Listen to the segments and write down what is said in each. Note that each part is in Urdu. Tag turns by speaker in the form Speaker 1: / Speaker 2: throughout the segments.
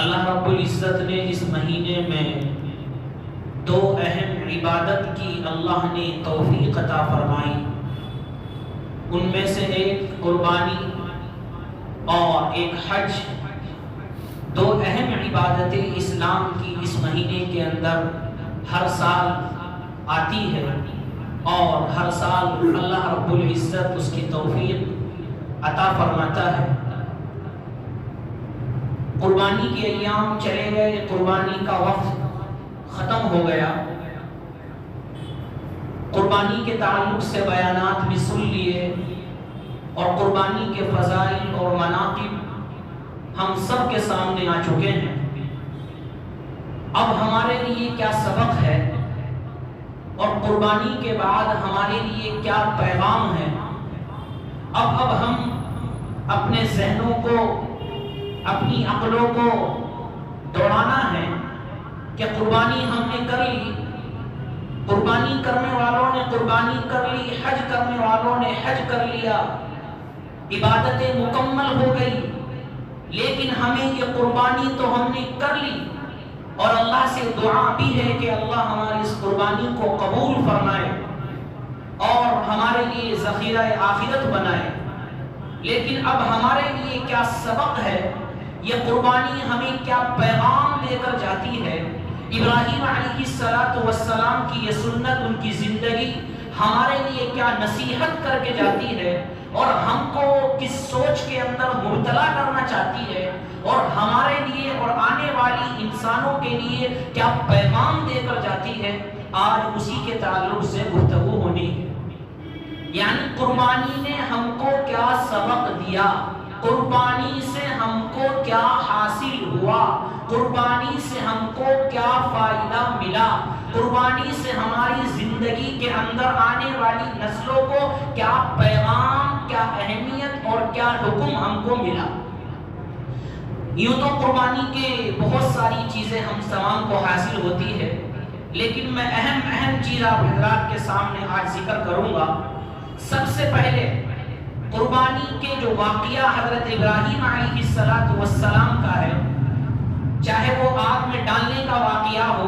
Speaker 1: اللہ رب العزت نے اس مہینے میں دو اہم عبادت کی اللہ نے توفیق عطا فرمائی. ان میں سے ایک قربانی اور ایک حج. دو اہم عبادتیں اسلام کی اس مہینے کے اندر ہر سال آتی ہے اور ہر سال اللہ رب العزت اس کی توفیق عطا فرماتا ہے. قربانی کے ایام چلے گئے، قربانی کا وقت ختم ہو گیا. قربانی کے تعلق سے بیانات بھی سن لیے اور قربانی کے فضائل اور مناقب ہم سب کے سامنے آ چکے ہیں. اب ہمارے لیے کیا سبق ہے اور قربانی کے بعد ہمارے لیے کیا پیغام ہے؟ اب ہم اپنے ذہنوں کو، اپنی عقلوں کو دوڑانا ہے کہ قربانی ہم نے کر لی، قربانی کرنے والوں نے قربانی کر لی، حج کرنے والوں نے حج کر لیا، عبادتیں مکمل ہو گئی، لیکن ہمیں یہ قربانی تو ہم نے کر لی اور اللہ سے دعا بھی ہے کہ اللہ ہماری اس قربانی کو قبول فرمائے اور ہمارے لیے ذخیرہ آخرت بنائے. لیکن اب ہمارے لیے کیا سبق ہے؟ یہ قربانی ہمیں کیا پیغام دے کر جاتی ہے؟ ابراہیم علیہ السلام کی یہ سنت، ان کی زندگی ہمارے لیے کیا نصیحت کر کے جاتی ہے اور ہم کو کس سوچ کے اندر مبتلا کرنا چاہتی ہے اور ہمارے لیے اور آنے والی انسانوں کے لیے کیا پیغام دے کر جاتی ہے؟ آج اسی کے تعلق سے گفتگو ہونی ہے. یعنی قربانی نے ہم کو کیا سبق دیا، قربانی سے ہم کو کیا حاصل ہوا، قربانی سے ہم کو کیا فائدہ ملا، قربانی سے ہماری زندگی کے اندر آنے والی نسلوں کو کیا پیغام، کیا اہمیت اور کیا حکم ہم کو ملا. یوں تو قربانی کے بہت ساری چیزیں ہم تمام کو حاصل ہوتی ہے، لیکن میں اہم چیز آپ حضرات کے سامنے آج ذکر کروں گا. سب سے پہلے قربانی کے جو واقعہ حضرت ابراہیم علیہ السلام کا ہے، چاہے وہ آگ میں ڈالنے کا واقعہ ہو،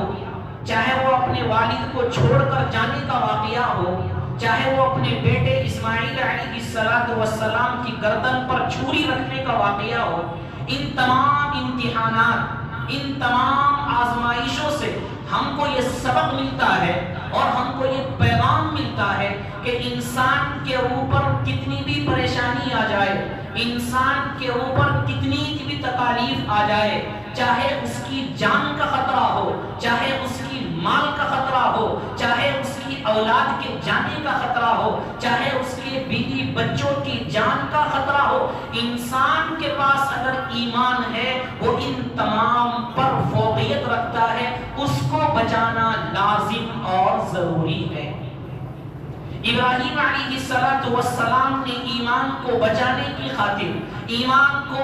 Speaker 1: چاہے وہ اپنے والد کو چھوڑ کر جانے کا واقعہ ہو، چاہے وہ اپنے بیٹے اسماعیل علیہ السلام کی گردن پر چھری رکھنے کا واقعہ ہو، ان تمام امتحانات، ان تمام آزمائشوں سے ہم کو یہ سبق ملتا ہے اور ہم کو یہ پیغام ملتا ہے کہ انسان کے اوپر کتنی بھی پریشانی آ جائے، انسان کے اوپر کتنی بھی تکالیف آ جائے، چاہے اس کی جان کا خطرہ ہو، چاہے اس کی مال کا خطرہ ہو، چاہے اس کی اولاد کے جانے کا خطرہ ہو، چاہے اس کے بیوی بچوں کی جان کا خطرہ ہو، انسان کے پاس اگر ایمان ہے وہ ان تمام پر فوقیت رکھتا ہے، اس کو بچانا لازم اور ضروری ہے. ابراہیم علیہ السلام نے ایمان کو بچانے کی خاطر، ایمان کو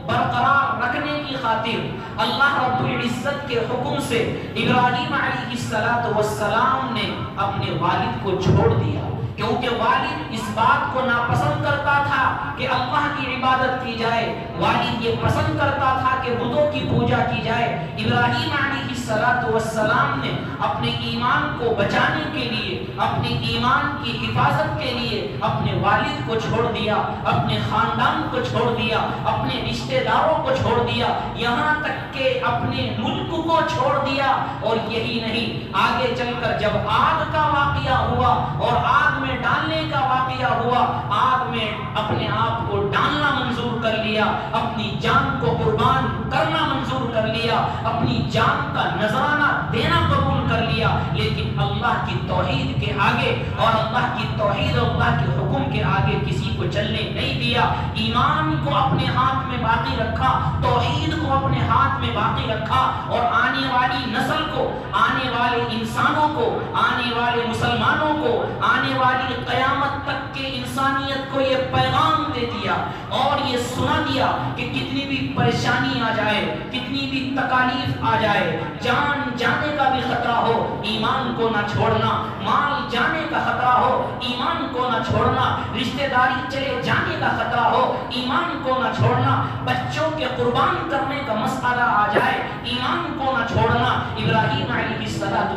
Speaker 1: برقرار رکھنے کی خاطر اللہ رب العزت کے حکم سے ابراہیم علیہ السلام نے اپنے والد کو چھوڑ دیا، کیونکہ والد اس بات کو ناپسند کرتا تھا کہ اللہ کی عبادت کی جائے، والد یہ پسند کرتا تھا کہ بتوں کی پوجا کی جائے. ابراہیم علیہ السلام نے اپنے ایمان کو بچانے کے لیے، اپنے ایمان کی حفاظت کے لیے اپنے والد کو چھوڑ دیا، اپنے خاندان کو چھوڑ دیا، اپنے رشتہ داروں کو چھوڑ دیا، یہاں تک کہ اپنے ملک کو چھوڑ دیا. اور یہی نہیں، آگے چل کر جب آگ کا واقعہ ہوا اور آگ میں ڈالنے کا واقعہ ہوا، آگ میں اپنے آپ کو ڈالنا منظور کر لیا، اپنی جان کو قربان کرنا منظور کر لیا، اپنی جان کا نذرانہ دینا قبول کر لیا، لیکن اللہ کی توحید کے آگے اور اللہ کی توحید اور اللہ کے حکم کے آگے کسی کو چلنے نہیں دیا. ایمان کو اپنے ہاتھ میں باقی رکھا، توحید کو اپنے ہاتھ میں باقی رکھا اور آنے والی نسل کو، آنے والے انسانوں کو، آنے والے مسلمانوں کو، آنے والی قیامت تک کے انسانیت کو یہ پیغام دے دیا اور یہ سنا دیا کہ کتنی بھی پریشانی آ جائے، کتنی بھی تکالیف آ جائے، جان جانے کا بھی خطرہ ہو، ایمان کو نہ چھوڑنا، مال جانے کا خطرہ ہو، ایمان کو نہ چھوڑنا، رشتہ داری چلے جانے کا خطرہ ہو، ایمان کو نہ چھوڑنا، بچوں کے قربان کرنے کا مسئلہ آ جائے ایمان کو نہ چھوڑنا۔ ابراہیم علیہ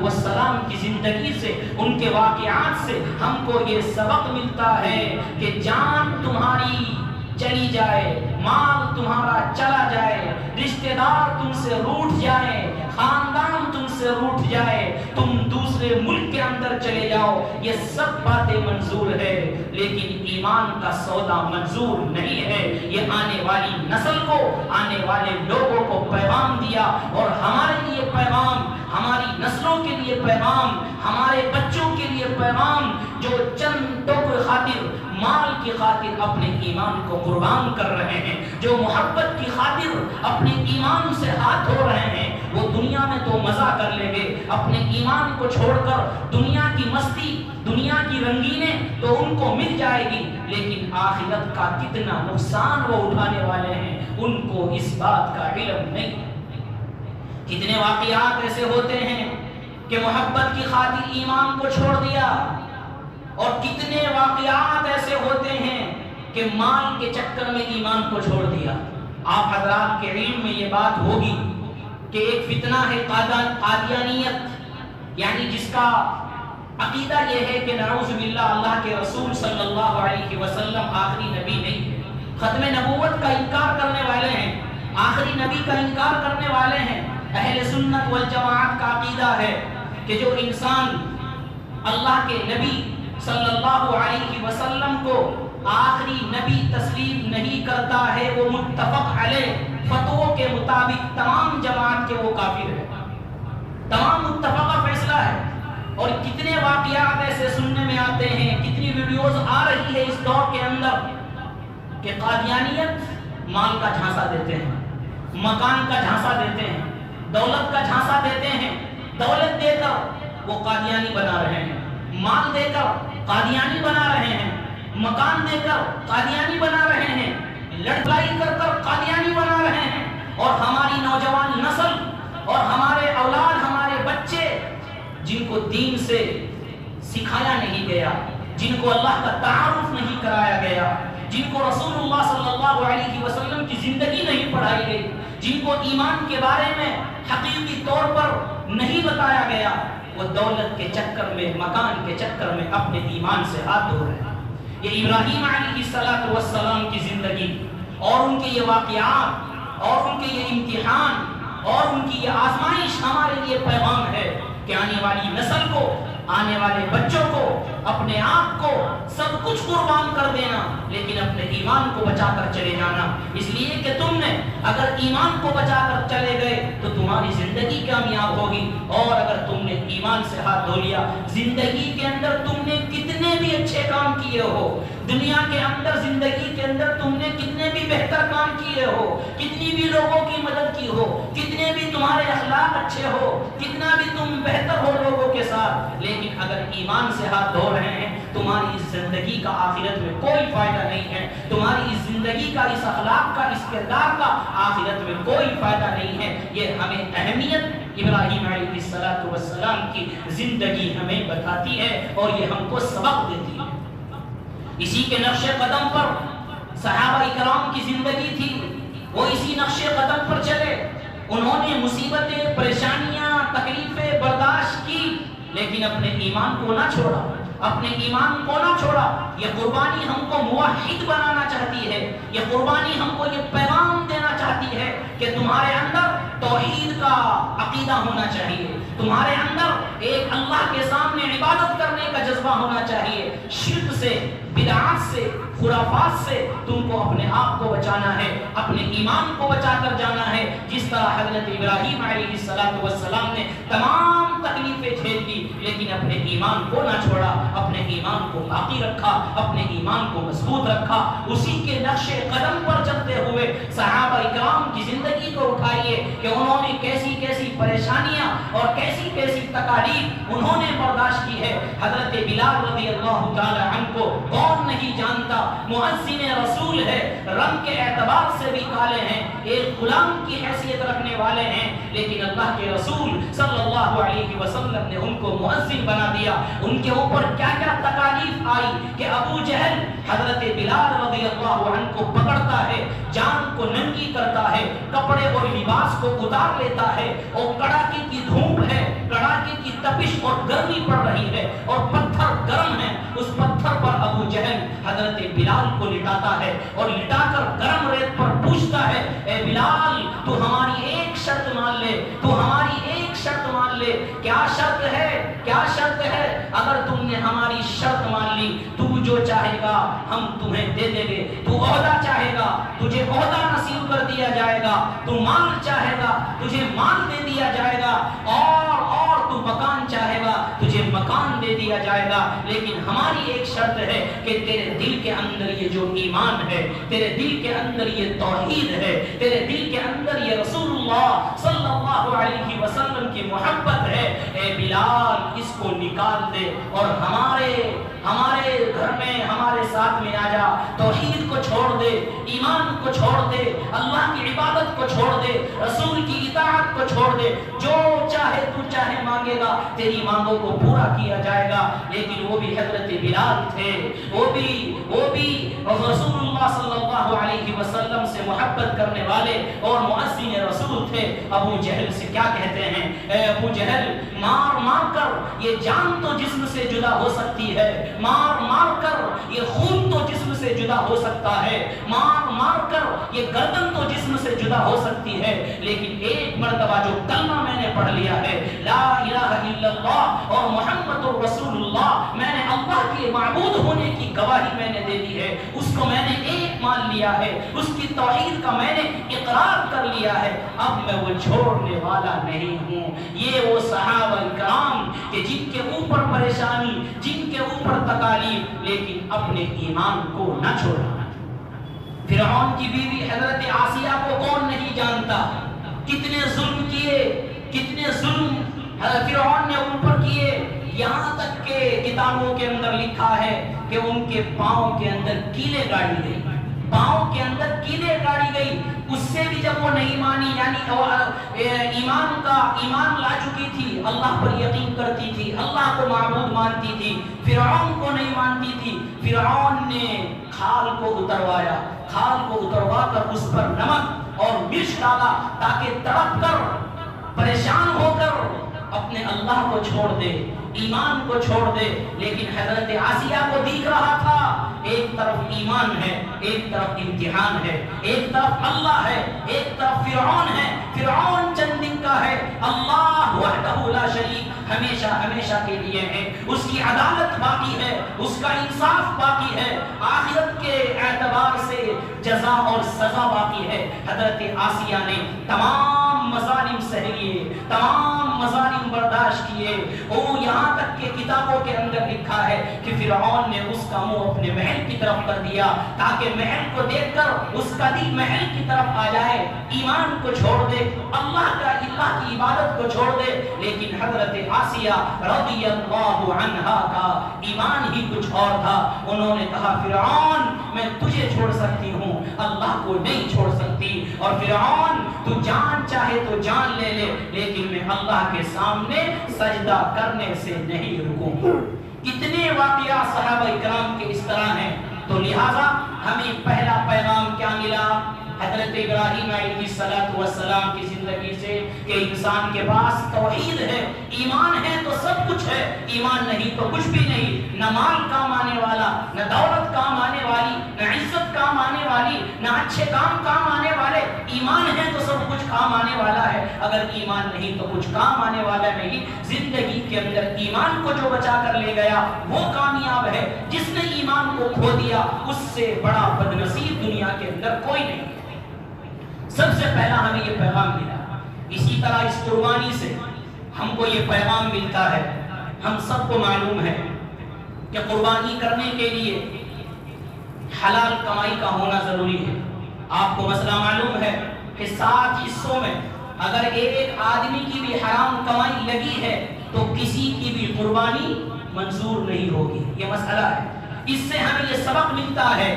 Speaker 1: السلام کی زندگی سے، ان کے واقعات سے ہم کو یہ سبق ملتا ہے کہ جان تمہاری چلی جائے، مال تمہارا چلا جائے، رشتہ دار تم سے روٹھ جائے، خاندان تم سے روٹھ جائے، تم دوسرے ملک کے اندر چلے جاؤ، یہ سب باتیں منظور ہے، لیکن ایمان کا سودا منظور نہیں ہے۔ یہ آنے والی نسل کو، آنے والے لوگوں کو پیغام دیا، اور ہمارے لیے پیغام، ہماری نسلوں کے لیے پیغام، ہمارے بچوں کے لیے پیغام، جو چند ٹوکر خاطر، مال کی خاطر اپنے ایمان کو قربان کر رہے ہیں، جو محبت کی خاطر اپنے ایمان سے ہاتھ دھو رہے ہیں، وہ دنیا میں تو مزہ کر لیں گے، اپنے ایمان کو چھوڑ کر دنیا کی مستی، دنیا کی رنگینیں تو ان کو مل جائے گی، لیکن آخرت کا کتنا نقصان وہ اٹھانے والے ہیں ان کو اس بات کا علم نہیں۔ کتنے واقعات ایسے ہوتے ہیں کہ محبت کی خاطر ایمان کو چھوڑ دیا، اور کتنے واقعات ایسے ہوتے ہیں کہ مال کے چکر میں ایمان کو چھوڑ دیا۔ آپ حضرات کے علم میں یہ بات ہوگی کہ ایک فتنہ ہے قادیانیت، یعنی جس کا عقیدہ یہ ہے کہ نعوذ باللہ اللہ کے رسول صلی اللہ علیہ وسلم آخری نبی نہیں ہے، ختم نبوت کا انکار کرنے والے ہیں، آخری نبی کا انکار کرنے والے ہیں۔ اہل سنت والجماعت کا عقیدہ ہے کہ جو انسان اللہ کے نبی صلی اللہ علیہ وسلم کو آخری نبی تسلیم نہیں کرتا ہے، وہ متفق علیہ فتووں کے مطابق تمام جماعت کے وہ کافر ہے، تمام متفقہ فیصلہ ہے۔ اور کتنے واقعات ایسے سننے میں آتے ہیں، کتنی ویڈیوز آ رہی ہے اس دور کے اندر کہ قادیانیت مال کا جھانسا دیتے ہیں، مکان کا جھانسا دیتے ہیں، دولت کا جھانسا دیتے ہیں، دولت دے کر وہ قادیانی بنا رہے ہیں، مال دے کر قادیانی بنا رہے ہیں، مکان دے کر قادیانی بنا رہے ہیں، لڑائی کر کر قادیانی بنا رہے ہیں، اور ہماری نوجوان نسل اور ہمارے اولاد، ہمارے بچے جن کو دین سے سکھایا نہیں گیا، جن کو اللہ کا تعارف نہیں کرایا گیا، جن کو رسول اللہ صلی اللہ علیہ وسلم کی زندگی نہیں پڑھائی گئی، جن کو ایمان کے بارے میں حقیقی طور پر نہیں بتایا گیا، وہ دولت کے چکر میں، مکان کے چکر میں اپنے ایمان سے ہاتھ دھو رہے ہیں۔ یہ ابراہیم علیہ السلام کی زندگی اور ان کے یہ واقعات اور ان کے یہ امتحان اور ان کی یہ آزمائش ہمارے لیے پیغام ہے کہ آنے والی نسل کو، آنے والے بچوں کو، اپنے آپ کو سب کچھ قربان کر دینا، لیکن اپنے ایمان کو بچا کر چلے جانا، اس لیے کہ تم نے اگر ایمان کو بچا کر چلے گئے تو تمہاری زندگی کامیاب ہوگی، اور اگر تم نے ایمان سے ہاتھ دھو لیا، زندگی کے اندر تم نے کتنے بھی اچھے کام کیے ہو، دنیا کے اندر زندگی کے اندر تم نے کتنے بھی بہتر کام کیے ہو، کتنی بھی لوگوں کی مدد کی ہو، کتنے بھی تمہارے اخلاق اچھے ہو، کتنا بھی تم بہتر ہو لوگوں کے ساتھ، لیکن اگر ایمان سے ہاتھ دھو رہے ہیں تمہاری اس زندگی کا آخرت میں کوئی فائدہ نہیں ہے، تمہاری اس زندگی کا، اس اخلاق کا، اس کردار کا آخرت میں کوئی فائدہ نہیں ہے۔ یہ ہمیں اہمیت ابراہیم علیہ السلام کی زندگی ہمیں بتاتی ہے اور یہ ہم کو سبق دیتی ہے۔ اسی کے نقش قدم پر صحابہ اکرام کی زندگی تھی، وہ اسی نقش قدم پر چلے، انہوں نے مصیبتیں، پریشانیاں، تکلیفیں برداشت کی، لیکن اپنے ایمان کو نہ چھوڑا، اپنے ایمان کو نہ چھوڑا۔ یہ قربانی ہم کو موحد بنانا چاہتی ہے، یہ قربانی ہم کو یہ پیغام دینا چاہتی ہے کہ تمہارے اندر توحید کا عقیدہ ہونا چاہیے، تمہارے اندر ایک اللہ کے سامنے عبادت کرنے کا جذبہ ہونا چاہیے، شرک سے، بدعات سے، خرافات سے تم کو اپنے آپ کو بچانا ہے، اپنے ایمان کو بچا کر جانا ہے، جس طرح حضرت ابراہیم علیہ السلام نے تمام تکلیفیں جھیل لی لیکن اپنے ایمان کو نہ چھوڑا، اپنے ایمان کو باقی رکھا، اپنے ایمان کو مضبوط رکھا۔ اسی کے نقش قدم پر چلتے ہوئے صحابہ اکرام کی زندگی کو اٹھائیے کہ انہوں نے کیسی کیسی پریشانیاں اور کیسی کیسی تکالیف انہوں نے برداشت کی ہے۔ حضرت بلال رضی اللہ تعالی عنہ کو کون نہیں جانتا مؤذن رسول ہے، رنگ کے اعتبار سے بھی کالے ہیں، ایک غلام کی حیثیت رکھنے والے ہیں، لیکن اللہ کے رسول صلی اللہ علیہ وسلم نے ان کو مؤذن بنا دیا۔ ان کے اوپر کیا کیا تکالیف آئی کہ ابو جہل حضرت بلال رضی اللہ عنہ کو پکڑتا ہے، جان کو ننگی کرتا ہے، کپڑے اور لباس کو اتار لیتا ہے، اور کڑاکے کی دھوپ ہے، کڑاکے کی تپش اور گرمی پڑ رہی ہے اور پتھر گرم ہے، اس پتھر پر ابو جہل حضرت بلال کو لٹاتا ہے اور لٹا کر گرم ریت پر پوچھتا ہے، اے بلال تو ہماری ایک شرط مان لے، تو ہماری ایک شرط مان لے۔ کیا شرط ہے؟ کیا شرط ہے؟ اگر تم نے ہماری شرط مان لی، تو جو چاہے گا ہم تمہیں دے دیں گے، تو عہدہ چاہے گا تجھے عہدہ نصیب کر دیا جائے گا، تو مال چاہے گا تجھے مال دے دیا جائے گا، اور تو مکان چاہے گا تجھے مکان دے دیا جائے گا، لیکن ہماری ایک شرط ہے کہ تیرے دل کے اندر یہ جو ایمان ہے، تیرے دل کے اندر یہ توحید ہے، تیرے دل کے اندر یہ رسول اللہ صلی اللہ علیہ وسلم کی محبت ہے، اے بلال اس کو نکال دے اور ہمارے گھر میں ہمارے ساتھ میں آ جا، توحید کو چھوڑ دے، ایمان کو چھوڑ دے، اللہ کی عبادت کو چھوڑ دے، رسول کی اطاعت کو چھوڑ دے، جو چاہے تو چاہے مانگے گا، تیری مانگوں کو پورا کیا جائے گا۔ لیکن وہ بھی حضرت بلال تھے، وہ بھی رسول اللہ صلی اللہ علیہ وسلم سے محبت کرنے والے اور مؤذن رسول تھے۔ ابو جہل سے کیا کہتے ہیں، اے ابو جہل مار مار کر یہ جان تو جسم سے جدا ہو سکتی ہے، مار مار کر یہ خون تو جسم سے جدا ہو سکتا ہے، مار مار کر یہ گردن تو جسم سے جدا ہو سکتی ہے، لیکن ایک مرتبہ جو کلمہ میں نے پڑھ لیا ہے، لا الہ الا اللہ اور محمد رسول اللہ، میں نے اللہ کے معبود ہونے کی گواہی میں نے دے دی ہے، اس کو میں نے ایک مان لیا ہے، اس کی توحید کا میں نے اقرار کر لیا ہے، اب میں وہ چھوڑنے والا نہیں ہوں۔ یہ وہ صحابہ کرام کہ جن کے اوپر پریشانی، جن کے اوپر تکالیف، لیکن اپنے ایمان کو نہ چھوڑا۔ فرعون کی بیوی حضرت آسیہ کو کون نہیں جانتا، کتنے ظلم کیے، کتنے ظلم فرعون نے ان پر کیے، یہاں تک کہ کتابوں کے اندر لکھا ہے کہ ان کے پاؤں کے اندر کیلیں گاڑی گئی، پاؤں کے اندر کیلیں گاڑی گئی، اس سے بھی جب وہ نہیں مانی، یعنی ایمان لا چکی تھی، اللہ پر یقین کرتی تھی، اللہ کو معبود مانتی تھی، فرعون کو نہیں مانتی تھی، فرعون نے کھال کو اتروایا، کھال کو اتروا کر اس پر نمک اور مرچ ڈالا تاکہ تڑپ کر، پریشان ہو کر اپنے اللہ کو چھوڑ دے، ایمان کو چھوڑ دے۔ لیکن حضرت آسیہ کو دیکھ رہا تھا، ایک طرف ایمان ہے، ایک طرف امتحان ہے، ایک طرف اللہ ہے، ایک طرف فرعون ہے، فرعون چند دن کا ہے، اللہ وحدہ لا شریک ہمیشہ ہمیشہ کے لیے ہے، اس کی عدالت باقی ہے، اس کا انصاف باقی ہے، آخرت کے اعتبار سے جزا اور سزا باقی ہے۔ حضرت آسیہ نے تمام مظالم سہ لیے، تمام مظالم برداشت کیے، وہ یہاں تک کہ کتابوں کے اندر لکھا ہے کہ فرعون نے اس کا منہ اپنے محل کی طرف کر دیا تاکہ محل کو دیکھ کر اس کا دل محل کی طرف آ جائے، ایمان کو چھوڑ دے، اللہ کی عبادت کو چھوڑ دے۔ لیکن حضرت آسیہ رضی اللہ عنہا کا ایمان ہی کچھ اور تھا، انہوں نے کہا فرعون میں تجھے چھوڑ سکتی ہوں، اللہ کو نہیں چھوڑ سکتی، اور فرعون تو جان چاہے تو جان لے لے، لیکن میں اللہ کے سامنے سجدہ کرنے سے نہیں رکوں گا۔ کتنے واقعات صحابہ کرام کے اس طرح ہیں، تو لہٰذا ہمیں پہلا پیغام کیا ملا حضرت ابراہیم علیہ السلام کی زندگی سے کہ انسان کے پاس توحید ہے، ایمان ہے تو سب کچھ ہے، ایمان نہیں تو کچھ بھی نہیں، نہ مال کام آنے والا، نہ دولت کام آنے والی، نہ عزت کام آنے والی، نہ اچھے کام آنے والے، ایمان ہے تو سب کچھ کام آنے والا ہے، اگر ایمان نہیں تو کچھ کام آنے والا نہیں۔ زندگی کے اندر ایمان کو جو بچا کر لے گیا وہ کامیاب ہے، جس نے ایمان کو کھو دیا اس سے بڑا بدنصیب دنیا کے اندر کوئی نہیں۔ سب سے پہلا ہمیں یہ پیغام ملا، اسی طرح اس قربانی سے ہم کو یہ پیغام ملتا ہے، ہم سب کو معلوم ہے کہ قربانی کرنے کے لیے حلال کمائی کا ہونا ضروری ہے۔ آپ کو مسئلہ معلوم ہے کہ 7 حصوں میں اگر ایک آدمی کی بھی حرام کمائی لگی ہے تو کسی کی بھی قربانی منظور نہیں ہوگی، یہ مسئلہ ہے۔ اس سے ہمیں یہ سبق ملتا ہے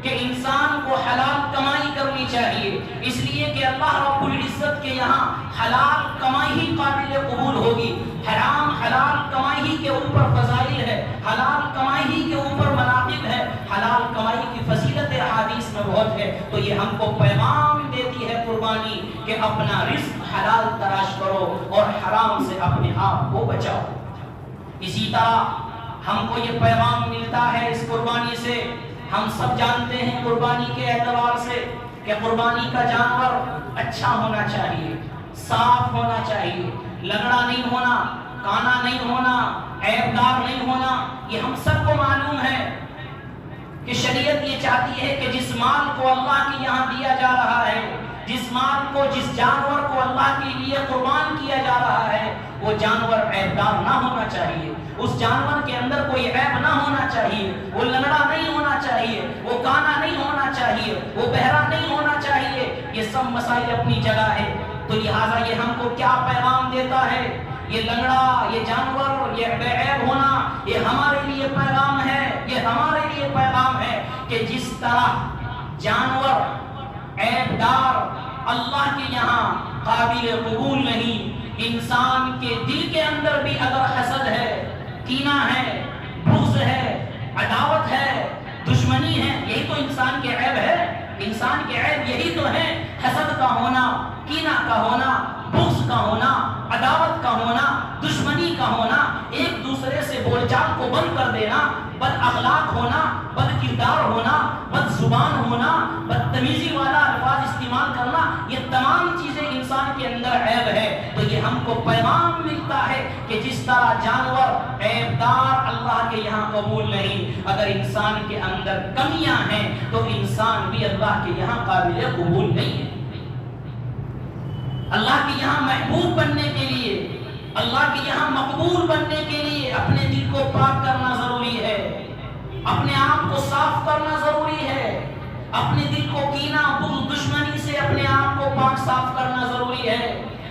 Speaker 1: کہ انسان کو حلال کمائی کرنی چاہیے، اس لیے کہ اللہ رب العزت کے یہاں حلال کمائی ہی قابل قبول ہوگی۔ حرام حلال کمائی ہی کے اوپر فضائل ہے، حلال کمائی ہی کے اوپر مناقب ہے، حلال کمائی کی فضیلت حدیث میں بہت ہے۔ تو یہ ہم کو پیغام دیتی ہے قربانی کہ اپنا رزق حلال تلاش کرو اور حرام سے اپنے آپ کو بچاؤ۔ اسی طرح ہم کو یہ پیغام ملتا ہے اس قربانی سے، ہم سب جانتے ہیں قربانی کے اعتبار سے کہ قربانی کا جانور اچھا ہونا چاہیے، صاف ہونا چاہیے، لنگڑا نہیں ہونا، کانا نہیں ہونا، عیبدار نہیں ہونا۔ یہ ہم سب کو معلوم ہے کہ شریعت یہ چاہتی ہے کہ جس مال کو اللہ کے یہاں دیا جا رہا ہے، جس مال کو، جس جانور کو اللہ کے لیے قربان کیا جا رہا ہے، وہ جانور عیبدار نہ ہونا چاہیے، اس جانور کے اندر کوئی عیب نہ ہونا چاہیے، وہ لنگڑا نہیں ہونا چاہیے، وہ کانا نہیں ہونا چاہیے، وہ بہرا نہیں ہونا چاہیے۔ یہ سب مسائل اپنی جگہ ہے۔ تو لہٰذا یہ ہم کو کیا پیغام دیتا ہے؟ یہ لنگڑا، یہ جانور، یہ بے عیب ہونا، یہ ہمارے لیے پیغام ہے، یہ ہمارے لیے پیغام ہے کہ جس طرح جانور عیبدار اللہ کے یہاں قابل قبول نہیں، انسان کے دل کے اندر بھی اگر حسد ہے، کینہ ہے، بغض ہے، عداوت ہے، دشمنی ہے، یہی تو انسان کے عیب ہے۔ انسان کے عیب یہی تو ہے، حسد کا ہونا، کینہ کا ہونا، بغض کا ہونا، عداوت کا ہونا، دشمنی کا ہونا، ایک دوسرے سے بول چال کو بند کر دینا، بد اخلاق ہونا، بد کردار ہونا، بد زبان ہونا، بدتمیزی والا الفاظ استعمال کرنا، یہ تمام چیزیں انسان کے اندر عیب ہے۔ تو یہ ہم کو پیغام ملتا ہے کہ جس طرح جانور عیبدار اللہ کے یہاں قبول نہیں، اگر انسان کے اندر کمیاں ہیں تو انسان بھی اللہ کے یہاں قابل قبول نہیں ہے۔ اللہ کے یہاں محبوب بننے کے لیے، اللہ کے یہاں مقبول بننے کے لیے اپنے دل کو پاک کرنا ضروری ہے، اپنے آپ کو صاف کرنا ضروری ہے، اپنے دل کو کینہ، بغض، دشمنی سے اپنے آپ کو پاک صاف کرنا ضروری ہے۔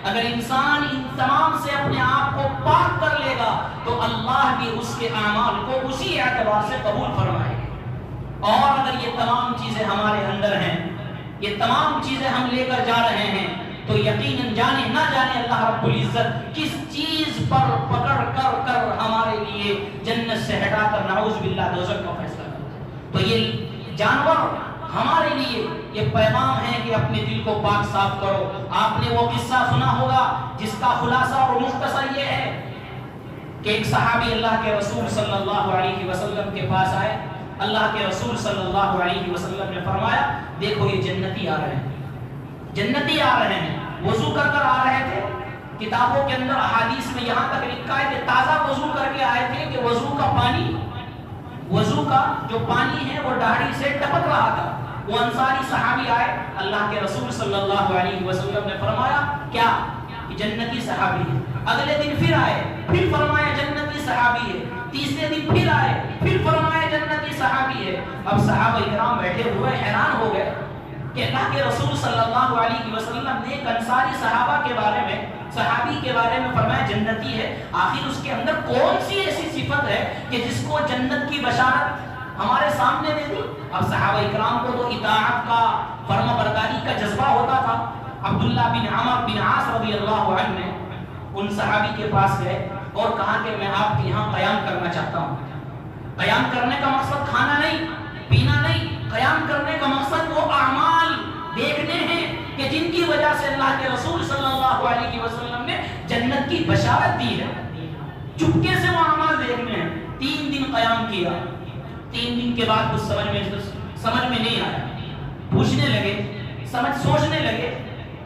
Speaker 1: اگر انسان ان تمام سے اپنے آپ کو پاک کر لے گا تو اللہ بھی اس کے اعمال کو اسی اعتبار سے قبول فرمائے گا۔ اور اگر یہ تمام چیزیں ہمارے اندر ہیں، یہ تمام چیزیں ہم لے کر جا رہے ہیں، تو یقیناً جانے نہ جانے اللہ رب العزت کس چیز پر پکڑ کر ہمارے لیے جنت سے ہٹا کر نعوذ باللہ دوزخ کا فیصلہ کرتا۔ تو یہ جانور ہمارے لیے یہ پیغام ہے کہ اپنے دل کو پاک صاف کرو۔ آپ نے وہ قصہ سنا ہوگا جس کا خلاصہ اور مختصر یہ ہے کہ ایک صحابی اللہ کے رسول صلی اللہ علیہ وسلم کے پاس آئے۔ اللہ کے رسول صلی اللہ علیہ وسلم نے فرمایا، دیکھو یہ جنتی آ رہے ہیں، جنتی آ رہے ہیں، وضو کر کر آ رہے تھے۔ کتابوں کے اندر احادیث میں یہاں تک لکھا ہے کہ تازہ وضو کر کے آئے تھے کہ وضو کا جو پانی ہے وہ داڑھی سے ٹپک رہا تھا۔ وہ انصاری صحابی آئے، اللہ کے رسول صلی اللہ علیہ وسلم نے فرمایا کیا کہ جنتی صحابی ہے۔ اگلے دن پھر آئے، پھر فرمایا جنتی صحابی ہے۔ تیسرے دن پھر آئے، پھر فرمایا جنتی صحابی ہے۔ اب صحابہ کرام بیٹھے ہوئے حیران ہو گئے کہ اللہ کے رسول صلی اللہ علیہ وسلم نے ایک انصاری صحابہ کے بارے میں، صحابی کے بارے میں فرمایا جنتی ہے، آخر اس کے اندر کون سی ایسی صفت ہے کہ جس کو جنت کی بشارت ہمارے سامنے دے دی؟ اب صحابہ اکرام کو تو اطاعت کا، فرما برداری کا جذبہ ہوتا تھا۔ عبداللہ بن عمر بن عاص رضی اللہ عنہ نے ان صحابی کے پاس گئے اور کہا کہ میں آپ کے یہاں قیام کرنا چاہتا ہوں۔ قیام کرنے کا مقصد کھانا نہیں، پینا نہیں، قیام کرنے کا مقصد وہ اعمال دیکھنے ہیں کہ جن کی وجہ سے اللہ کے رسول صلی اللہ علیہ وسلم نے جنت کی بشارت دی ہے۔ چپکے سے وہ اعمال دیکھنے ہیں۔ 3 دن قیام کیا، 3 دن کے بعد کچھ سمجھ میں نہیں آیا، پوچھنے لگے، سوچنے لگے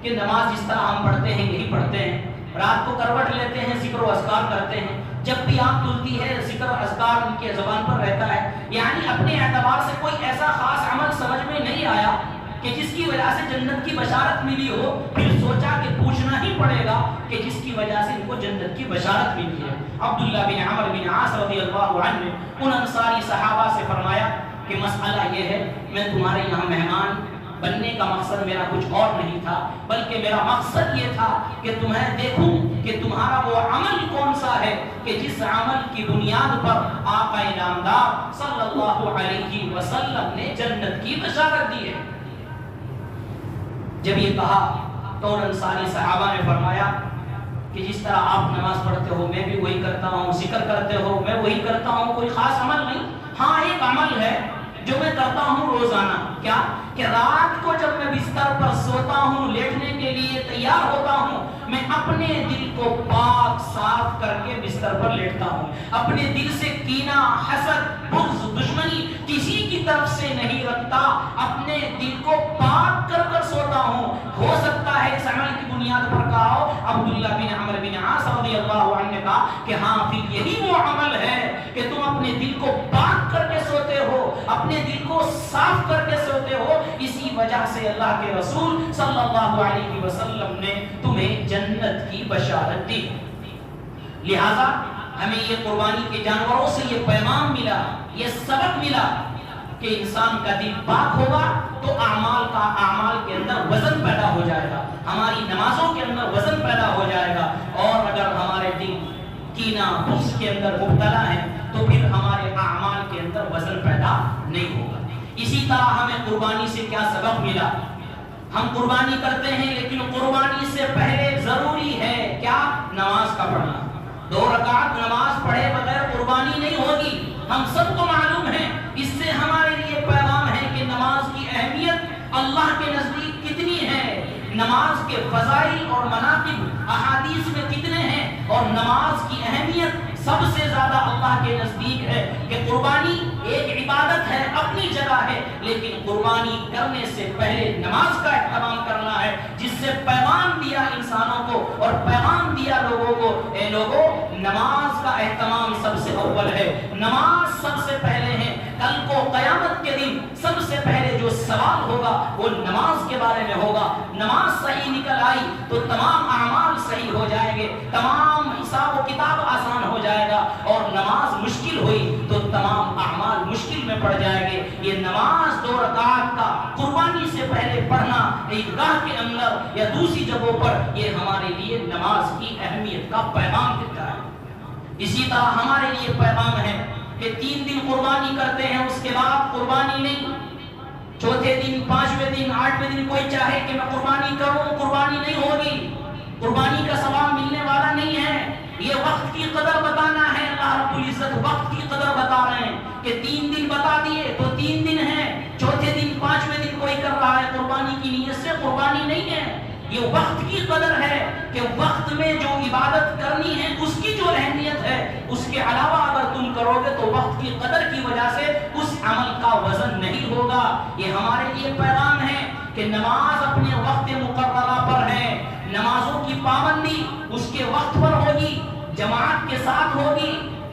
Speaker 1: کہ نماز جس طرح ہم پڑھتے ہیں یہی پڑھتے ہیں، رات کو کروٹ لیتے ہیں، ذکر و اذکار کرتے ہیں، جب بھی آنکھ کھلتی ہے ذکر و اذکار ان کے زبان پر رہتا ہے، یعنی اپنے اعتبار سے کوئی ایسا خاص عمل سمجھ میں نہیں آیا کہ جس کی وجہ سے جنت کی بشارت ملی ہو۔ پھر سوچا کہ پوچھنا ہی پڑے گا کہ جس کی وجہ سے ان کو جنت کی بشارت ملی ہے۔ عبداللہ بن عمر بن عاص رضی اللہ عنہ نے ان انصاری صحابہ سے فرمایا کہ مسئلہ یہ ہے، میں تمہارے یہاں مہمان بننے کا مقصد میرا کچھ اور نہیں تھا، بلکہ میرا مقصد یہ تھا کہ تمہیں دیکھوں کہ تمہارا وہ عمل کون سا ہے کہ جس عمل کی بنیاد پر آقا نامدار صلی اللہ علیہ وسلم نے جنت کی بشارت دی ہے۔ جب یہ کہا تو انصاری صحابہ نے فرمایا کہ جس طرح آپ نماز پڑھتے ہو میں بھی وہی کرتا ہوں، ذکر کرتے ہو میں وہی کرتا ہوں، کوئی خاص عمل نہیں۔ ہاں ایک عمل ہے جو میں کرتا ہوں روزانہ، کیا کہ رات کو جب میں بستر پر سوتا ہوں، لیٹنے کے لیے تیار ہوتا ہوں، میں اپنے دل کو پاک صاف کر کے بستر پر لیٹتا ہوں، اپنے دل سے کینہ، حسد، بغض، دشمنی کسی کی طرف سے نہیں رکھتا، اپنے دل کو پاک کر کر سوتا ہوں۔ ہو سکتا ہے اس عمل کی بنیاد پر کہا ہو عبداللہ بن عمرو بن عاص رضی اللہ عنہ نے کہا کہ ہاں پھر یہی وہ عمل ہے کہ تم اپنے دل کو پاک کر کے سوتے ہو، اپنے دل کو صاف کر کے سوتے ہو، اسی وجہ سے اللہ کے رسول صلی اللہ علیہ وسلم نے تمہیں جنت کی بشارت دی۔ لہذا ہمیں یہ قربانی کے جانوروں سے یہ پیغام ملا، یہ سبق ملا کہ انسان کا دل پاک ہوگا تو اعمال کے اندر وزن پیدا ہو جائے گا، ہماری نمازوں کے اندر وزن پیدا ہو جائے گا، اور اگر ہمارے دل کینہ بغض کے اندر مبتلا ہے تو پھر ہمارے اعمال کے اندر وزن پیدا نہیں ہوگا۔ اسی طرح ہمیں قربانی سے کیا سبق ملا؟ ہم قربانی کرتے ہیں لیکن قربانی سے پہلے ضروری ہے کیا؟ نماز کا پڑھنا۔ 2 رکعت نماز پڑھے بغیر قربانی نہیں ہوگی، ہم سب کو معلوم ہے۔ اس سے ہمارے لیے پیغام ہے کہ نماز کی اہمیت اللہ کے نزدیک کتنی ہے، نماز کے فضائل اور مناقب احادیث میں کتنے ہیں، اور نماز کی اہمیت سب سے زیادہ اللہ کے نزدیک ہے کہ قربانی ایک عبادت ہے، اپنی جگہ ہے، لیکن قربانی کرنے سے پہلے نماز کا اہتمام کرنا ہے، جس سے پیغام دیا انسانوں کو اور پیغام دیا لوگوں کو، اے لوگوں نماز کا اہتمام سب سے اول ہے، نماز سب سے پہلے ہے۔ کل کو قیامت کے دن سب سے پہلے جو سوال ہوگا وہ نماز کے بارے میں ہوگا۔ نماز صحیح نکل آئی تو تمام اعمال صحیح ہو جائیں گے، تمام حساب و کتاب آسان ہو جائے گا، اور نماز مشکل ہوئی تو تمام اعمال مشکل میں پڑ جائیں گے۔ یہ نماز 2 رکعت کا قربانی سے پہلے پڑھنا عیدگاہ کے اندر یا دوسری جگہوں پر، یہ ہمارے لیے نماز کی اہمیت کا پیغام دیتا ہے۔ اسی طرح ہمارے لیے پیغام ہے کہ 3 دن قربانی کرتے ہیں، اس کے بعد قربانی نہیں۔ چوتھے دن، 5ویں دن، 8ویں دن کوئی چاہے کہ میں قربانی کروں، قربانی نہیں ہوگی، قربانی کا ثواب ملنے والا نہیں ہے۔ یہ وقت کی قدر بتانا ہے، اللہ رب العزت وقت کی قدر بتا رہے ہیں کہ 3 دن بتا دیے تو 3 دن ہیں، چوتھے دن، 5ویں دن کوئی کر رہا ہے قربانی کی نیت سے، قربانی نہیں ہے۔ یہ وقت کی قدر ہے کہ وقت میں جو عبادت کرنی ہے اس کی جو اہمیت ہے، اس کے علاوہ اگر تم کرو گے تو وقت کی قدر کی وجہ سے اس عمل کا وزن نہیں ہوگا۔ یہ ہمارے لیے پیغام ہے کہ نماز اپنے وقت مقررہ پر ہے، نمازوں کی پابندی اس کے وقت پر ہوگی، جماعت کے ساتھ ہوگی،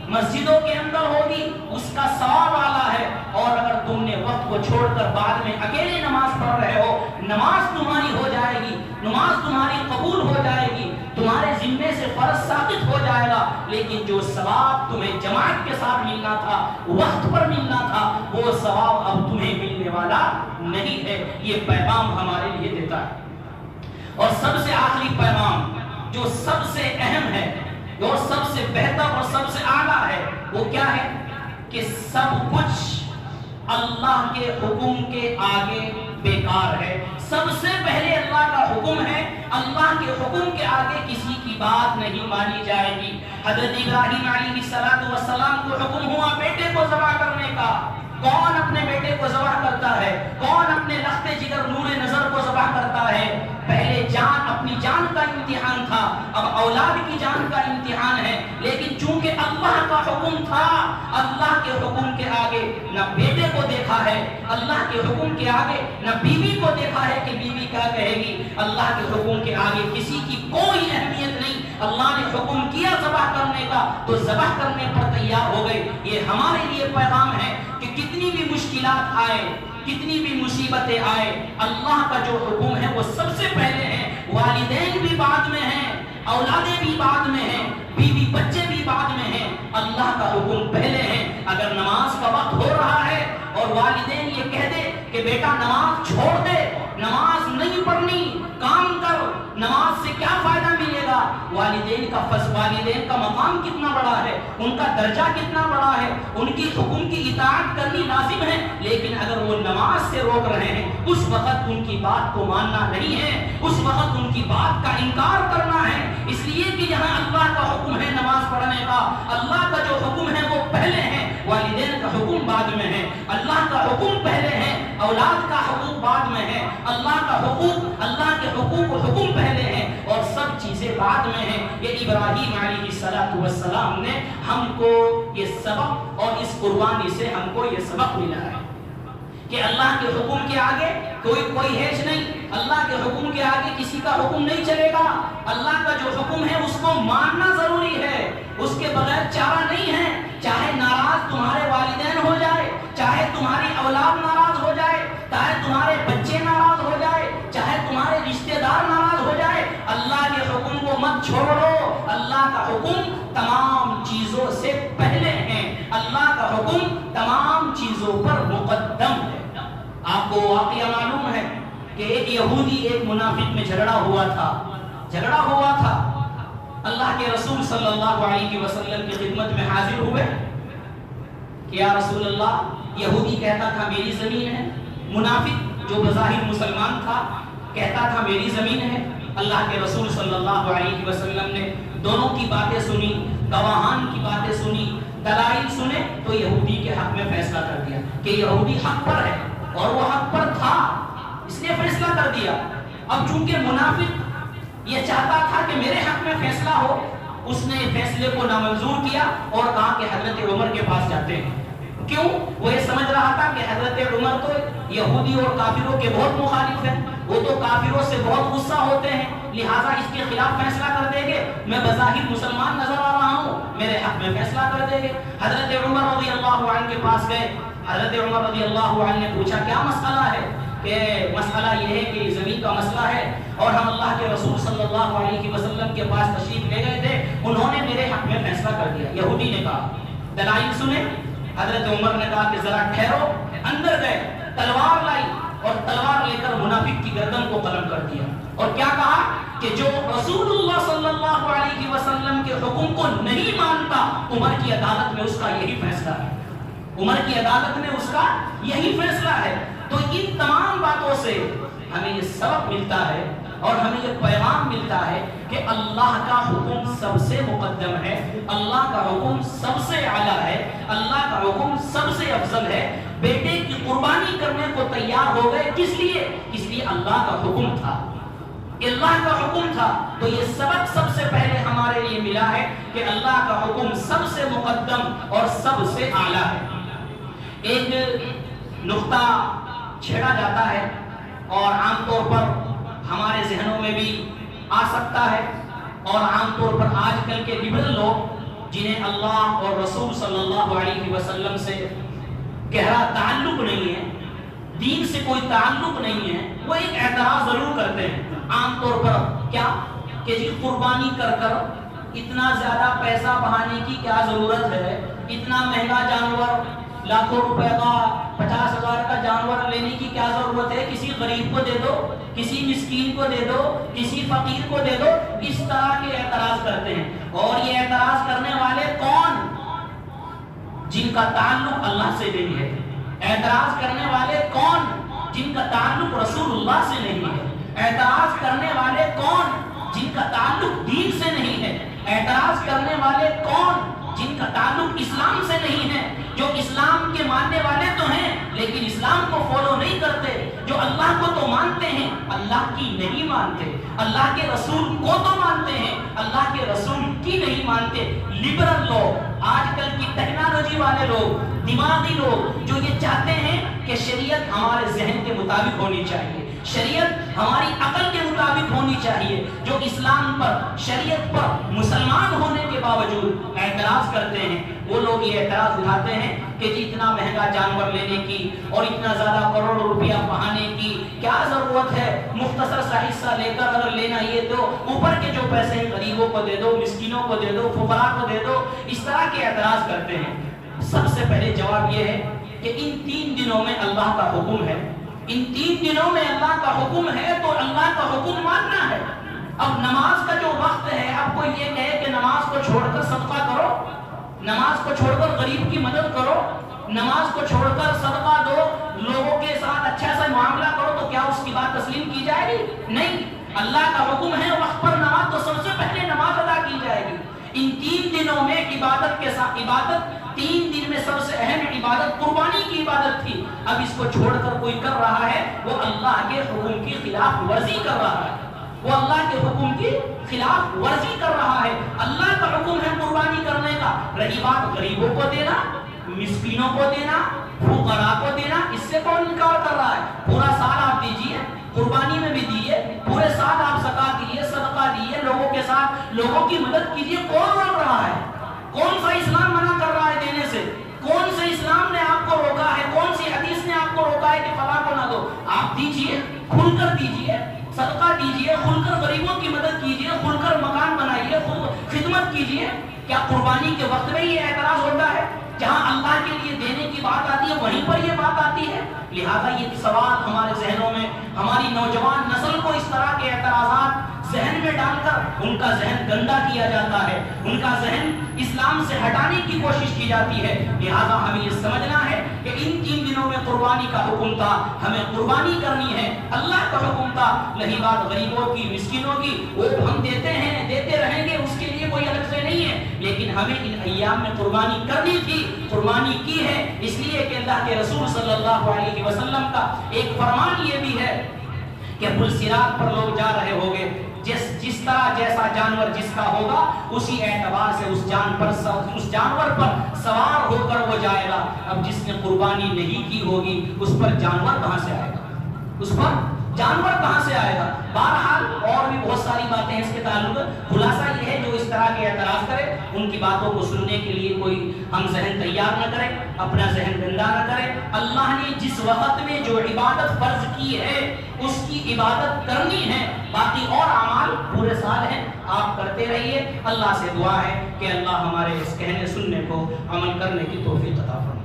Speaker 1: مسجدوں کے اندر ہوگی، اس کا ثواب والا ہے۔ اور اگر تم نے وقت کو چھوڑ کر بعد میں اکیلے نماز پڑھ رہے ہو، نماز تمہاری ہو جائے گی، نماز تمہاری قبول ہو جائے گی، تمہارے ذمے سے فرض ثابت ہو جائے گا، لیکن جو ثواب تمہیں جماعت کے ساتھ ملنا تھا، وقت پر ملنا تھا، وہ ثواب اب تمہیں ملنے والا نہیں ہے۔ یہ پیغام ہمارے لیے دیتا ہے۔ اور سب سے آخری پیغام جو سب سے اہم ہے اور سب سے بہتر اور سب سے اعلیٰ ہے، وہ کیا ہے کہ سب کچھ اللہ کے حکم کے آگے بیکار ہے۔ سب سے پہلے اللہ کا حکم ہے، اللہ کے حکم کے آگے کسی کی بات نہیں مانی جائے گی۔ حضرت ابراہیم علیہ السلام کو حکم ہوا بیٹے کو ذبح کرنے کا، کون اپنے بیٹے کو ذبح کرتا ہے؟ کون اپنے لخت جگر نور نظر کو ذبح کرتا ہے؟ پہلے جان، اپنی جان کا امتحان تھا، اب اولاد کی جان کا امتحان ہے، لیکن چونکہ اللہ کا حکم تھا، اللہ کے حکم کے آگے نہ بیٹے کو دیکھا ہے، اللہ کے حکم کے آگے نہ بیوی کو دیکھا ہے کہ بیوی کیا کہے گی، اللہ کے حکم کے آگے کسی کی کوئی اہمیت نہیں۔ اللہ نے حکم کیا ذبح کرنے کا تو ذبح کرنے پر تیار ہو گئے۔ یہ ہمارے لیے پیغام ہے کہ کتنی بھی مشکلات آئے، کتنی بھی مصیبتیں آئے، اللہ کا جو حکم ہے وہ سب سے پہلے ہے۔ والدین بھی بعد میں ہیں، اولادیں بھی بعد میں ہیں، بیوی بچے بھی بعد میں ہیں، اللہ کا حکم پہلے ہے۔ اگر نماز کا وقت ہو رہا ہے اور والدین یہ کہہ دے کہ بیٹا نماز چھوڑ دے، نماز نہیں پڑھنی، کام کر، نماز سے کیا فائدہ ملے گا؟ والدین کا مقام کتنا بڑا ہے، ان کا درجہ کتنا بڑا ہے، ان کی حکم کی اطاعت کرنی لازم ہے، لیکن اگر وہ نماز سے روک رہے ہیں اس وقت ان کی بات کو ماننا نہیں ہے، اس وقت ان کی بات کا انکار کرنا ہے۔ اس لیے کہ یہاں اللہ کا حکم ہے نماز پڑھنے کا، اللہ کا جو حکم ہے وہ پہلے ہے، والدین کا حکم بعد میں ہے، اللہ کا حکم پہلے ہے، اولاد کا حقوق بعد میں ہے، اللہ کا حقوق، اللہ کے حقوق و حکم پہلے ہے، اور سب چیزیں بعد میں ہیں۔ یہ ابراہیم علیہ السلام نے ہم کو یہ سبق، اور اس قربانی سے ہم کو یہ سبق ملا ہے کہ اللہ کے حکم کے آگے کوئی ہیچ نہیں، اللہ کے حکم کے آگے کسی کا حکم نہیں چلے گا، اللہ کا جو حکم ہے اس کو ماننا ضروری ہے، اس کے بغیر چارہ نہیں ہے، چاہے ناراض تمہارے والدین ہو جائے، چاہے تمہاری اولاد ناراض ہو جائے، چاہے تمہارے بچے ناراض ہو جائے، چاہے تمہارے رشتہ دار ناراض ہو جائے، اللہ کے حکم کو مت چھوڑو۔ اللہ کا حکم تمام چیزوں سے پہلے ہے، اللہ کا حکم تمام چیزوں پر مقدم ہے۔ آپ کو واقعہ معلوم ہے کہ ایک یہودی ایک منافق میں جھگڑا ہوا تھا، اللہ کے رسول صلی اللہ علیہ وسلم کی خدمت میں حاضر ہوئے کہ یا رسول اللہ، یہودی کہتا تھا میری زمین ہے، منافق جو بظاہر مسلمان تھا کہتا تھا میری زمین ہے۔ اللہ کے رسول صلی اللہ علیہ وسلم نے دونوں کی باتیں سنی، گواہان کی باتیں سنی، دلائل سنے، تو یہودی کے حق میں فیصلہ کر دیا کہ یہودی حق پر ہے، اور وہ حق پر تھا، اس نے فیصلہ کر دیا۔ اب چونکہ منافق یہ چاہتا تھا کہ میرے حق میں فیصلہ ہو، اس نے فیصلے کو نامنظور کیا اور کہا کہ حضرت عمر کے پاس جاتے ہیں۔ کیوں؟ وہ یہ سمجھ رہا تھا کہ حضرت عمر تو یہودی اور کافروں کے بہت مخالف ہیں، وہ تو کافروں سے بہت غصہ ہوتے ہیں، لہٰذا اس کے خلاف فیصلہ کر دیں گے، میں بظاہر مسلمان نظر آ رہا ہوں، میرے حق میں فیصلہ کر دیں گے۔ حضرت عمر رضی اللہ عنہ کے پاس گئے، حضرت عمر رضی اللہ عنہ نے پوچھا کیا مسئلہ ہے؟ کہ مسئلہ یہ ہے کہ زمین کا مسئلہ ہے، اور ہم اللہ کے رسول صلی اللہ علیہ وسلم کے پاس تشریف لے گئے تھے، انہوں نے میرے حق میں فیصلہ کر دیا۔ یہودی نے کہا دلائل سنے، حضرت عمر نے کہا کہ ذرا ٹھہرو، اندر گئے، تلوار لائی اور تلوار لے کر منافق کی گردن کو قلم کر دیا، اور کیا کہا کہ جو رسول اللہ صلی اللہ علیہ وسلم کے حکم کو نہیں مانتا، عمر کی عدالت میں اس کا یہی فیصلہ ہے، عمر کی عدالت میں اس کا یہی فیصلہ ہے۔ تو ان تمام باتوں سے ہمیں یہ سبق ملتا ہے اور ہمیں یہ پیغام ملتا ہے کہ اللہ کا حکم سب سے مقدم ہے، اللہ کا حکم سب سے اعلیٰ ہے، اللہ کا حکم سب سے افضل ہے۔ بیٹے کی قربانی کرنے کو تیار ہو گئے، کس لیے؟ اس لیے اللہ کا حکم تھا، اللہ کا حکم تھا۔ تو یہ سبق سب سے پہلے ہمارے لیے ملا ہے کہ اللہ کا حکم سب سے مقدم اور سب سے اعلیٰ ہے۔ ایک نقطہ چھیڑا جاتا ہے اور عام طور پر ہمارے ذہنوں میں بھی آ سکتا ہے، اور عام طور پر آج کل کے لبرل لوگ جنہیں اللہ اور رسول صلی اللہ علیہ وسلم سے گہرا تعلق نہیں ہے، دین سے کوئی تعلق نہیں ہے، وہ ایک اعتراض ضرور کرتے ہیں عام طور پر، کیا کہ جی قربانی کر کر اتنا زیادہ پیسہ بہانے کی کیا ضرورت ہے، اتنا مہنگا جانور، لاکھوں روپے کا 50,000 کا جانور لینے کی کیا ضرورت ہے، کسی غریب کو دے دو، کسی مسکین کو دے دو، کسی فقیر کو دے دو، اس طرح کے اعتراض کرتے ہیں۔ اور یہ اعتراض کرنے والے کون؟ جن کا تعلق اللہ سے نہیں ہے۔ اعتراض کرنے والے کون؟ جن کا تعلق رسول اللہ سے نہیں ہے۔ اعتراض کرنے والے کون؟ جن کا تعلق دین سے نہیں ہے۔ اعتراض کرنے والے کون؟ جن کا تعلق اسلام سے نہیں ہے، جو اسلام کے ماننے والے تو ہیں لیکن اسلام کو فالو نہیں کرتے، جو اللہ کو تو مانتے ہیں اللہ کی نہیں مانتے، اللہ کے رسول کو تو مانتے ہیں اللہ کے رسول کی نہیں مانتے۔ لبرل لوگ، آج کل کی ٹیکنالوجی والے لوگ، دماغی لوگ، جو یہ چاہتے ہیں کہ شریعت ہمارے ذہن کے مطابق ہونی چاہیے، شریعت ہماری عقل کے مطابق ہونی چاہیے، جو اسلام پر، شریعت پر مسلمان ہونے کے باوجود اعتراض کرتے ہیں، وہ لوگ یہ اعتراض اٹھاتے ہیں کہ جی اتنا مہنگا جانور لینے کی اور اتنا زیادہ کروڑ روپیہ بہانے کی کیا ضرورت ہے، مختصر سا حصہ لے کر اگر لینا یہ تو اوپر کے جو پیسے ہیں غریبوں کو دے دو، مسکینوں کو دے دو، فقراء کو دے دو، اس طرح کے اعتراض کرتے ہیں۔ سب سے پہلے جواب یہ ہے کہ ان 3 دنوں میں اللہ کا حکم ہے ان 3 دنوں میں اللہ کا حکم ہے تو اللہ کا حکم ماننا ہے۔ اب نماز کا جو وقت ہے، اب کوئی یہ کہے کہ نماز کو چھوڑ کر صدقہ کرو، نماز کو چھوڑ کر غریب کی مدد کرو، نماز کو چھوڑ کر صدقہ دو، لوگوں کے ساتھ اچھا سا معاملہ کرو، تو کیا اس کی بات تسلیم کی جائے گی؟ نہیں، اللہ کا حکم ہے وقت پر نماز، تو سب سے پہلے نماز ادا کی جائے گی۔ ان 3 دنوں میں عبادت کے ساتھ، عبادت 3 دن میں سب سے اہم عبادت قربانی کی عبادت تھی، اب اس کو چھوڑ کر کوئی کر رہا ہے، وہ اللہ کے حکم کی خلاف ورزی کر رہا ہے، وہ اللہ کے حکم کی خلاف ورزی کر رہا ہے۔ اللہ کا حکم ہے قربانی کرنے کا، رہی بات غریبوں کو دینا، مسکینوں کو دینا، فقراء کو دینا، اس سے کون انکار کر رہا ہے؟ پورا سال آپ دیجئے، قربانی میں بھی دیئے، پورے سال آپ زکات دیئے، صدقہ دیئے، لوگوں کے ساتھ لوگوں کی مدد کیجئے، کون روک رہا ہے؟ کون سا اسلام منع کر رہا ہے دینے سے؟ کون سے اسلام نے آپ کو روکا ہے؟ کون سی حدیث نے آپ کو روکا ہے کہ فلاں کو نہ دو؟ آپ دیجئے، کھل کر دیجئے، صدقہ دیجئے، کھل کر غریبوں کی مدد کیجئے، کھل کر مکان بنائیے، خدمت کیجئے۔ کیا قربانی کے وقت میں یہ اعتراض ہوتا ہے؟ جہاں اللہ کے لیے دینے کی بات آتی ہے وہیں پر یہ بات آتی ہے۔ لہذا یہ سوال ہمارے ذہنوں میں، ہماری نوجوان نسل کو اس طرح کے اعتراضات ذہن میں ڈال کر ان کا ذہن گندا کیا جاتا ہے، ان کا ذہن اسلام سے ہٹانے کی کوشش کی جاتی ہے۔ لہذا ہمیں یہ سمجھنا ہے کہ ان 3 دنوں میں قربانی کا حکم تھا، ہمیں قربانی کرنی ہے، اللہ کا حکم تھا۔ رہی بات غریبوں کی، مسکینوں کی، وہ ہم دیتے ہیں، دیتے رہیں گے، اس کے لیے کوئی الگ سے نہیں ہے، لیکن ہمیں ان ایام میں قربانی کرنی تھی، قربانی کی ہے، اس لیے کہ اللہ کے رسول صلی اللہ علیہ وسلم کا ایک فرمان یہ بھی ہے کہ پل صراط پر لوگ جا رہے ہوں گے، جس طرح جیسا جانور جس کا ہوگا اسی اعتبار سے اس جانور پر سوار ہو کر وہ جائے گا۔ اب جس نے قربانی نہیں کی ہوگی اس پر جانور کہاں سے آئے گا؟ اس پر جانور کہاں سے آئے گا؟ بہرحال اور بھی بہت ساری باتیں ہیں اس کے تعلق۔ خلاصہ یہ ہے جو اس طرح کے اعتراض کرے ان کی باتوں کو سننے کے لیے کوئی ہم ذہن تیار نہ کریں، اپنا ذہن گندا نہ کریں۔ اللہ نے جس وقت میں جو عبادت فرض کی ہے اس کی عبادت کرنی ہے، باقی اور اعمال پورے سال ہیں، آپ کرتے رہیے۔ اللہ سے دعا ہے کہ اللہ ہمارے اس کہنے سننے کو عمل کرنے کی توفیق عطا فرمائے۔